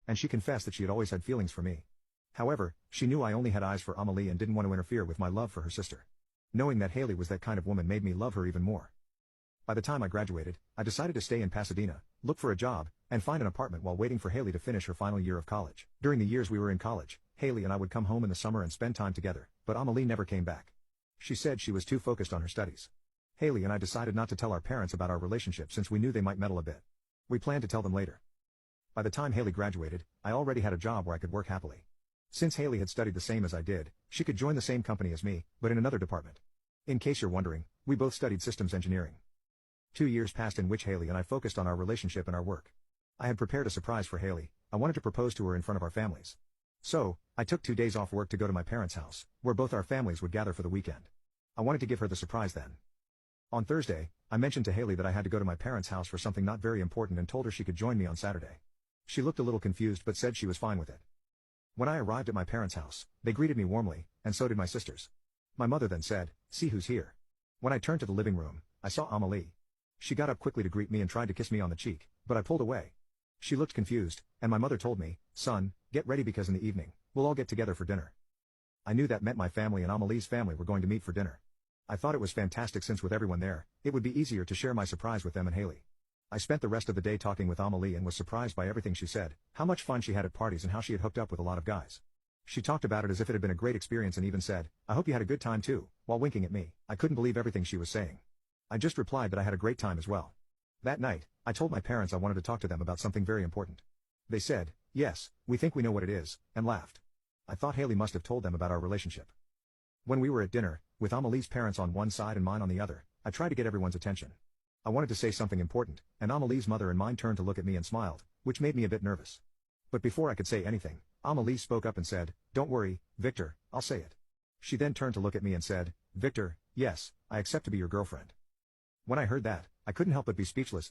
and she confessed that she had always had feelings for me. However, she knew I only had eyes for Amelie and didn't want to interfere with my love for her sister. Knowing that Haley was that kind of woman made me love her even more. By the time I graduated, I decided to stay in Pasadena, look for a job, and find an apartment while waiting for Haley to finish her final year of college. During the years we were in college, Haley and I would come home in the summer and spend time together, but Amelie never came back. She said she was too focused on her studies. Haley and I decided not to tell our parents about our relationship since we knew they might meddle a bit. We planned to tell them later. By the time Haley graduated, I already had a job where I could work happily. Since Haley had studied the same as I did, she could join the same company as me, but in another department. In case you're wondering, we both studied systems engineering. 2 years passed in which Haley and I focused on our relationship and our work. I had prepared a surprise for Haley. I wanted to propose to her in front of our families. So, I took 2 days off work to go to my parents' house, where both our families would gather for the weekend. I wanted to give her the surprise then. On Thursday, I mentioned to Haley that I had to go to my parents' house for something not very important and told her she could join me on Saturday. She looked a little confused but said she was fine with it. When I arrived at my parents' house, they greeted me warmly, and so did my sisters. My mother then said, "See who's here." When I turned to the living room, I saw Amelie. She got up quickly to greet me and tried to kiss me on the cheek, but I pulled away. She looked confused, and my mother told me, "Son, get ready because in the evening, we'll all get together for dinner." I knew that meant my family and Amelie's family were going to meet for dinner. I thought it was fantastic since with everyone there, it would be easier to share my surprise with them and Haley. I spent the rest of the day talking with Amelie and was surprised by everything she said, how much fun she had at parties and how she had hooked up with a lot of guys. She talked about it as if it had been a great experience and even said, "I hope you had a good time too," while winking at me. I couldn't believe everything she was saying. I just replied that I had a great time as well. That night, I told my parents I wanted to talk to them about something very important. They said, "Yes, we think we know what it is," and laughed. I thought Haley must have told them about our relationship. When we were at dinner, with Amelie's parents on one side and mine on the other, I tried to get everyone's attention. I wanted to say something important, and Amelie's mother and mine turned to look at me and smiled, which made me a bit nervous. But before I could say anything, Amelie spoke up and said, "Don't worry, Victor, I'll say it." She then turned to look at me and said, "Victor, yes, I accept to be your girlfriend." When I heard that, I couldn't help but be speechless.